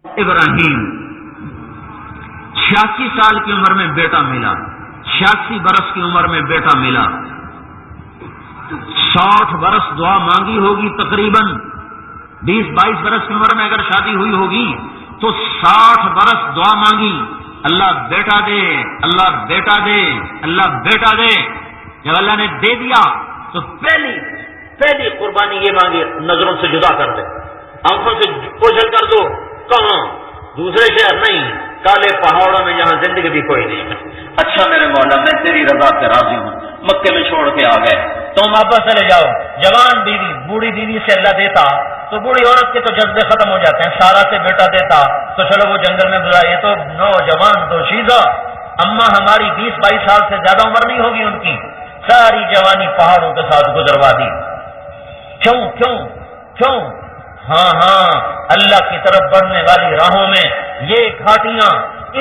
ابراہیم 86 سال کی عمر میں بیٹا ملا، 86 برس کی عمر میں بیٹا ملا، 60 برس دعا مانگی ہوگی، تقریباً 20-22 برس کی عمر میں اگر شادی ہوئی ہوگی تو 60 برس دعا مانگی، اللہ بیٹا دے، اللہ بیٹا دے، اللہ بیٹا دے۔ جب اللہ نے دے دیا تو پہلی قربانی یہ مانگی، نظروں سے جدا کر دے، آنکھوں سے اوجھل کر دو۔ کہاں؟ دوسرے شہر نہیں، کالے پہاڑوں میں جہاں زندگی بھی کوئی نہیں ہے۔ اچھا میرے مولا میں تیری رضا سے راضی ہوں، مکے میں چھوڑ کے آ گئے، تم واپس چلے جاؤ۔ جوان بیوی بوڑھی بیوی سے اللہ دیتا تو بوڑھی عورت کے تو جذبے ختم ہو جاتے ہیں، سارا سے بیٹا دیتا تو چلو وہ جنگل میں بلا، یہ تو نوجوان دوشیزہ اماں ہماری 20-22 سال سے زیادہ عمر نہیں ہوگی ان کی، ساری جوانی پہاڑوں کے ساتھ گزروا دی۔ کیوں؟ ہاں اللہ کی طرف بڑھنے والی راہوں میں یہ گھاٹیاں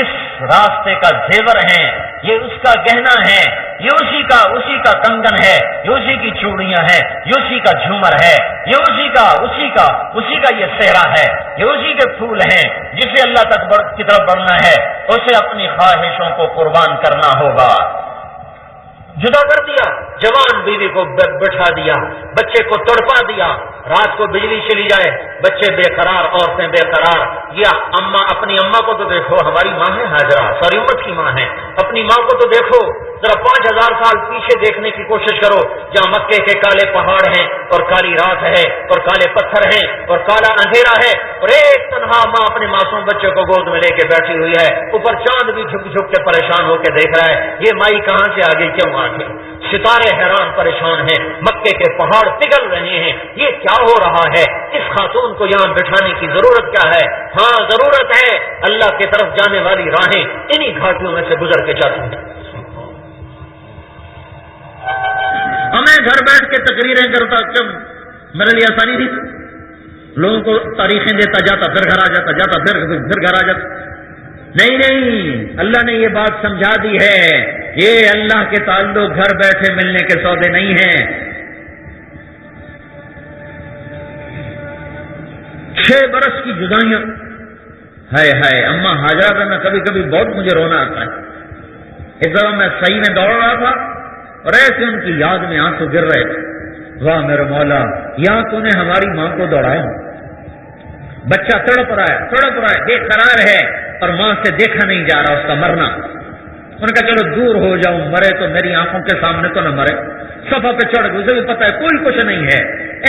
اس راستے کا زیور ہیں، یہ اس کا گہنا ہے، یہ اسی کا کنگن ہے، یہ اسی کی چوڑیاں ہیں، یہ اسی کا جھومر ہے، یہ اسی کا یہ صحرا ہے، یہ اسی کے پھول ہیں۔ جسے اللہ تک کی طرف بڑھنا ہے اسے اپنی خواہشوں کو قربان کرنا ہوگا۔ جدا کر دیا، جوان بیوی کو بٹھا دیا، بچے کو تڑپا دیا، رات کو بجلی چلی جائے بچے بے قرار، عورتیں بے قرار۔ یہ اپنی اماں کو تو دیکھو، ہماری ماں ہے ہاجرہ، ساری امت کی ماں ہے، اپنی ماں کو تو دیکھو، ذرا 5000 سال پیچھے دیکھنے کی کوشش کرو، جہاں مکے کے کالے پہاڑ ہیں اور کالی رات ہے اور کالے پتھر ہیں اور کالا اندھیرا ہے، اور ایک تنہا ماں اپنے معصوم بچے کو گود میں لے کے بیٹھی ہوئی ہے، اوپر چاند بھی جھک جھک کے پریشان ہو کے دیکھ رہا ہے، یہ مائی کہاں سے آ گئی، کیوں آ گئی؟ ستارے حیران پریشان ہیں، مکے کے پہاڑ پگھل رہے ہیں، یہ کیا ہو رہا ہے؟ اس خاتون کو یہاں بٹھانے کی ضرورت کیا ہے؟ ہاں ضرورت ہے، اللہ کی طرف جانے والی راہیں انہی گھاٹیوں میں سے گزر کے جاتی ہیں۔ میں گھر بیٹھ کے تقریریں کرتا، کیوں میرے لیے آسانی تھی، لوگوں کو تاریخیں دیتا جاتا، پھر گھر آ جاتا، پھر گھر آ جاتا۔ نہیں، اللہ نے یہ بات سمجھا دی ہے، یہ اللہ کے تعلق گھر بیٹھے ملنے کے سودے نہیں ہیں۔ 6 برس کی جدائیاں، ہائے اماں ہاجرہ پہ میں کبھی کبھی بہت مجھے رونا آتا ہے۔ اس دفعہ میں صحیح میں دوڑ رہا تھا اور ایسے ان کی یاد میں آنسو گر رہے تھے۔ واہ میرے مولا، یہاں تو نے ہماری ماں کو دوڑایا، بچہ تڑپ رہا ہے، بے قرار ہے اور ماں سے دیکھا نہیں جا رہا اس کا مرنا۔ ان کا چلو دور ہو جاؤں، مرے تو میری آنکھوں کے سامنے تو نہ مرے۔ صفا پہ چڑھ گئی، اسے بھی پتا ہے کوئی کچھ نہیں ہے،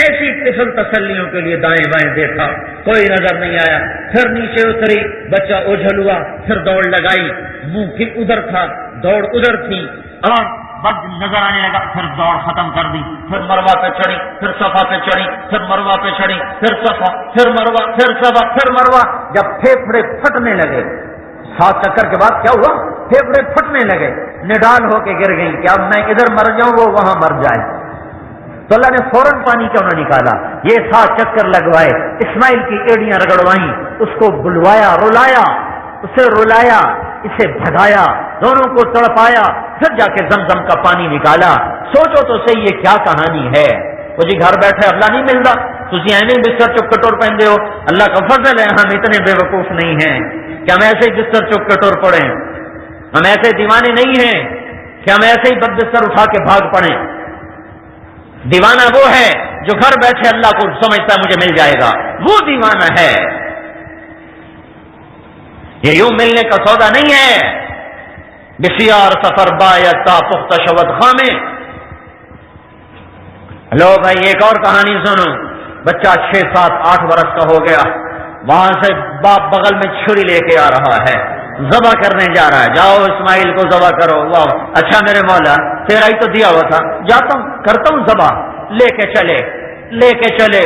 ایسی طفل تسلیوں کے لیے دائیں بائیں دیکھا، کوئی نظر نہیں آیا، پھر نیچے اتری، بچہ اوجھل ہوا، پھر دوڑ لگائی، منہ پھر ادھر تھا، دوڑ ادھر تھی، اور بد نظر آنے لگا، پھر دوڑ ختم کر دی، پھر مروہ پہ چڑھی، پھر صفا پہ چڑھی، پھر مروہ پہ چڑھی، پھر صفا، پھر مروہ، پھر صفا، پھر مروہ۔ جب پھیپھڑے پھٹنے لگے، 7 چکر کے بعد کیا ہوا؟ پھیپھڑے پھٹنے لگے، نڈال ہو کے گر گئی کہ اب میں ادھر مر جاؤں وہ وہاں مر جائے۔ تو اللہ نے فوراً پانی کیوں نہ نکالا؟ یہ 7 چکر لگوائے، اسماعیل کی ایڑیاں رگڑوائیں، اس کو بلوایا، رلایا، اسے رلایا، اسے بھگایا، دونوں کو تڑپایا، پھر جا کے زمزم کا پانی نکالا۔ سوچو تو صحیح یہ کیا کہانی ہے؟ وہ جی گھر بیٹھے اللہ نہیں ملتا، تسی ایویں بستر چک کٹور پہنتے ہو، اللہ کا فضل ہے ہم اتنے بے وقوف نہیں ہیں کہ ہم ایسے ہی بستر چک کٹور پڑیں، ہم ایسے دیوانے نہیں ہیں کہ ہم ایسے ہی بد بستر اٹھا کے بھاگ پڑیں۔ دیوانہ وہ ہے جو گھر بیٹھے اللہ کو سمجھتا ہے مجھے مل جائے گا، وہ دیوانہ ہے، یہ یوں ملنے کا سودا نہیں ہے۔ بسیار سفر باید تا پختہ شود خامے۔ لو بھائی ایک اور کہانی سنو۔ بچہ 6، 7، 8 برس کا ہو گیا، وہاں سے باپ بغل میں چھری لے کے آ رہا ہے، ذبح کرنے جا رہا ہے، جاؤ اسماعیل کو ذبح کرو۔ واہ اچھا میرے مولا تیرا ہی تو دیا ہوا تھا، جاتا ہوں کرتا ہوں ذبح۔ لے کے چلے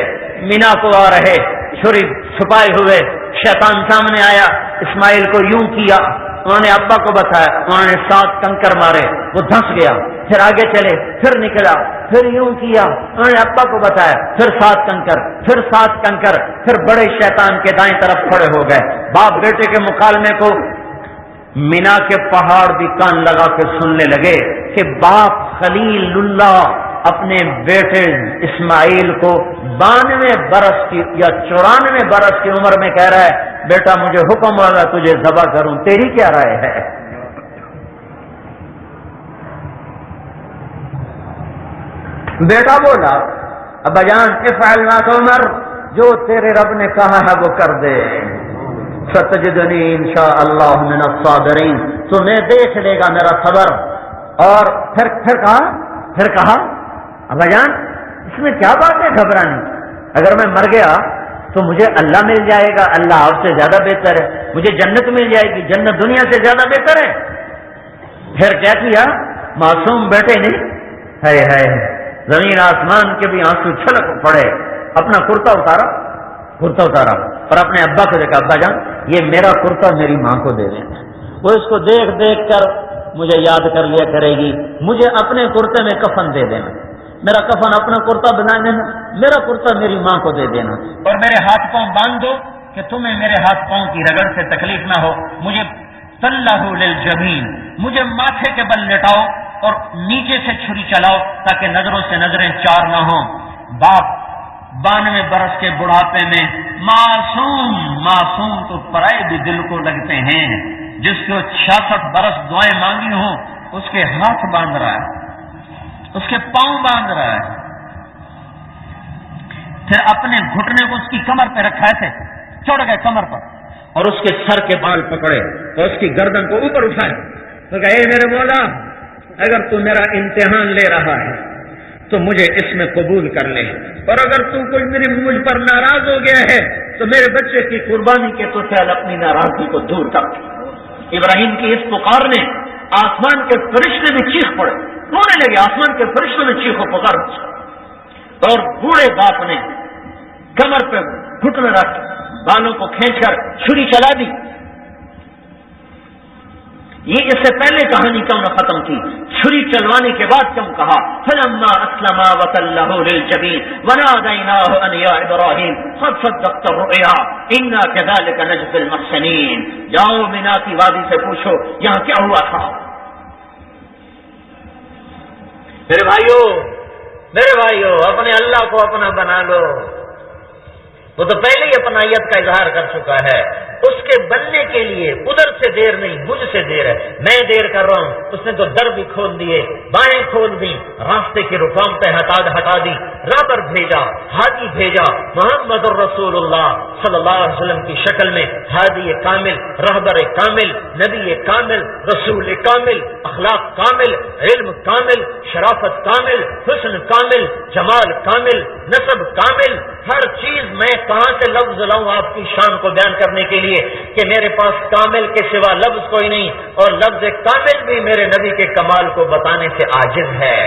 مینا کو آ رہے، چھری چھپائے ہوئے، شیطان سامنے آیا، اسماعیل کو یوں کیا، انہوں نے ابا کو بتایا، انہوں نے 7 کنکر مارے، وہ دھنس گیا، پھر آگے چلے، پھر نکلا، پھر یوں کیا، انہوں نے ابا کو بتایا، پھر 7 کنکر، پھر 7 کنکر، پھر بڑے شیطان کے دائیں طرف کھڑے ہو گئے۔ باپ بیٹے کے مکالمے کو مینا کے پہاڑ بھی کان لگا کے سننے لگے کہ باپ خلیل اللہ اپنے بیٹے اسماعیل کو 92 برس کی یا 94 برس کی عمر میں کہہ رہا ہے بیٹا مجھے حکم ہوگا تجھے ذبح کروں، تیری کیا رائے ہے؟ بیٹا بولا ابا جان افعل ما تؤمر، جو تیرے رب نے کہا ہے وہ کر دے، ستجدنی انشاء اللہ من الصابرین، تو میں دیکھ لے گا میرا صبر۔ اور پھر کہا ابا جان اس میں کیا بات ہے گھبرانی، اگر میں مر گیا تو مجھے اللہ مل جائے گا، اللہ آپ سے زیادہ بہتر ہے، مجھے جنت مل جائے گی، جنت دنیا سے زیادہ بہتر ہے۔ پھر کیا کیا؟ معصوم بیٹے نے ہے زمین آسمان کے بھی آنسو چھلک پڑے، اپنا کرتا اتارا اور اپنے ابا کو دیکھا، ابا جان یہ میرا کرتا میری ماں کو دے دیں، وہ اس کو دیکھ دیکھ کر مجھے یاد کر لیا کرے گی، مجھے اپنے کرتے میں کفن دے دینا، میرا کفن اپنا کرتا بنا دینا، میرا کرتا میری ماں کو دے دینا، اور میرے ہاتھ پاؤں باندھ دو کہ تمہیں میرے ہاتھ پاؤں کی رگڑ سے تکلیف نہ ہو، مجھے تلہ للجبین، مجھے ماتھے کے بل لٹاؤ اور نیچے سے چھری چلاؤ تاکہ نظروں سے نظریں چار نہ ہوں۔ باپ 92 برس کے بڑھاپے میں معصوم تو پرائے بھی دل کو لگتے ہیں، جس کو 66 برس دعائیں مانگی ہوں اس کے ہاتھ باندھ رہا ہے، اس کے پاؤں باندھ رہا ہے، پھر اپنے گھٹنے کو اس کی کمر پہ رکھائے تھے، چڑھ گئے کمر پر اور اس کے سر کے بال پکڑے اور اس کی گردن کو اوپر اٹھائے تو کہا اے میرے مولا اگر تو میرا امتحان لے رہا ہے تو مجھے اس میں قبول کر لے، اور اگر تو کوئی مجھ پر ناراض ہو گیا ہے تو میرے بچے کی قربانی کے تو چل اپنی ناراضگی کو دور کر۔ ابراہیم کی اس پکار نے آسمان کے فرشتے بھی چیخ پڑے، رونے لگے، آسمان کے فرشتوں نے چیخ و پکار، اور بوڑھے باپ نے کمر پہ گھٹنے رکھ بالوں کو کھینچ کر چھری چلا دی۔ یہ اس سے پہلے کہانی کیوں نہ ختم کی؟ چھری چلوانے کے بعد کیوں کہا فلما اسلما وتلہ للجبین ونادیناہ ان یا ابراہیم قد صدقت الرؤیا انا کذلک نجزی المحسنین۔ جاؤ مینا کی وادی سے پوچھو یہاں کیا ہوا تھا۔ میرے بھائیو اپنے اللہ کو اپنا بنا لو، وہ تو پہلے ہی اپنائیت کا اظہار کر چکا ہے، اس کے بننے کے لیے ادھر سے دیر نہیں مجھ سے دیر ہے، میں دیر کر رہا ہوں، اس نے تو در بھی کھول دیے، بائیں کھول دی، راستے کی رکاوٹیں ہٹا دی، رابر بھیجا، ہادی بھیجا، محمد الرسول اللہ صلی اللہ علیہ وسلم کی شکل میں ہادی کامل، رہبر کامل، نبی کامل، رسول کامل، اخلاق کامل، علم کامل، شرافت کامل، حسن کامل، جمال کامل، نسب کامل، ہر چیز میں کہاں سے لفظ لاؤں آپ کی شان کو بیان کرنے کے لیے کہ میرے پاس کامل کے سوا لفظ کوئی نہیں، اور لفظ کامل بھی میرے نبی کے کمال کو بتانے سے عاجز ہے۔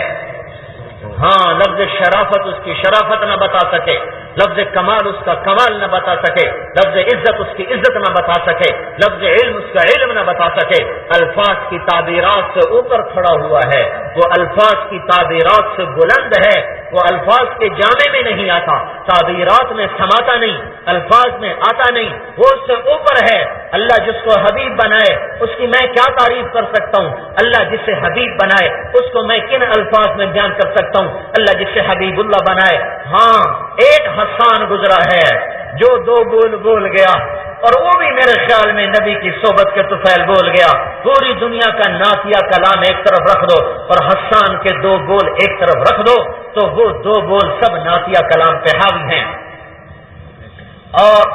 ہاں لفظ شرافت اس کی شرافت نہ بتا سکے، لفظ کمال اس کا کمال نہ بتا سکے، لفظ عزت اس کی عزت نہ بتا سکے، لفظ علم اس کا علم نہ بتا سکے، الفاظ کی تعبیرات سے اوپر کھڑا ہوا ہے، وہ الفاظ کی تعبیرات سے بلند ہے، وہ الفاظ کے جامع میں نہیں آتا، تعبیرات میں سماتا نہیں، الفاظ میں آتا نہیں، وہ اس سے اوپر ہے۔ اللہ جس کو حبیب بنائے اس کی میں کیا تعریف کر سکتا ہوں، اللہ جسے حبیب بنائے اس کو میں کن الفاظ میں بیان کر سکتا ہوں، اللہ جسے حبیب اللہ بنائے۔ ہاں ایک حسان گزرا ہے جو 2 بول گیا، اور وہ بھی میرے خیال میں نبی کی صحبت کے طفیل بول گیا۔ پوری دنیا کا نعتیہ کلام ایک طرف رکھ دو اور حسان کے 2 بول ایک طرف رکھ دو تو وہ 2 بول سب نعتیہ کلام پہ حاوی ہیں۔ اور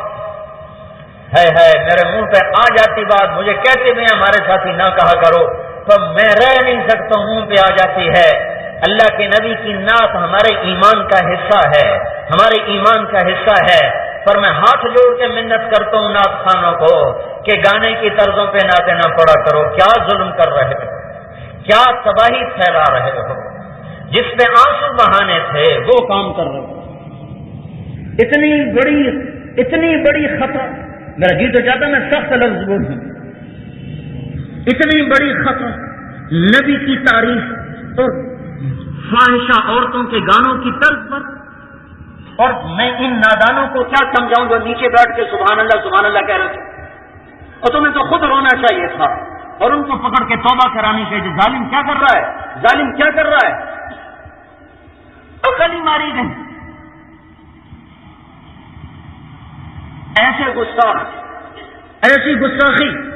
میرے منہ پہ آ جاتی بات، مجھے کہتے بھی ہمارے ساتھی نہ کہا کرو تو میں رہ نہیں سکتا، منہ پہ آ جاتی ہے۔ اللہ کے نبی کی نعت ہمارے ایمان کا حصہ ہے، ہمارے ایمان کا حصہ ہے، پر میں ہاتھ جوڑ کے منت کرتا ہوں نعت خانوں کو کہ گانے کی طرزوں پہ نعتیں نہ پڑا کرو، کیا ظلم کر رہے ہو، کیا تباہی پھیلا رہے ہو، جس پہ آنسو بہانے تھے وہ کام کر رہے ہو۔ اتنی بڑی خطا، میرا جی تو چاہتا میں سخت لفظ بولوں، اتنی بڑی خطا نبی کی تعریف اور فاحشہ عورتوں کے گانوں کی طرز پر، اور میں ان نادانوں کو کیا سمجھاؤں جو نیچے بیٹھ کے سبحان اللہ کہہ رہے تھے، اور تمہیں تو خود رونا چاہیے تھا اور ان کو پکڑ کے توبہ کرانی چاہیے۔ ظالم کیا کر رہا ہے، ظالم کیا کر رہا ہے؟ تو گلی ماری گئی. ایسے گستاخ، ایسی گستاخی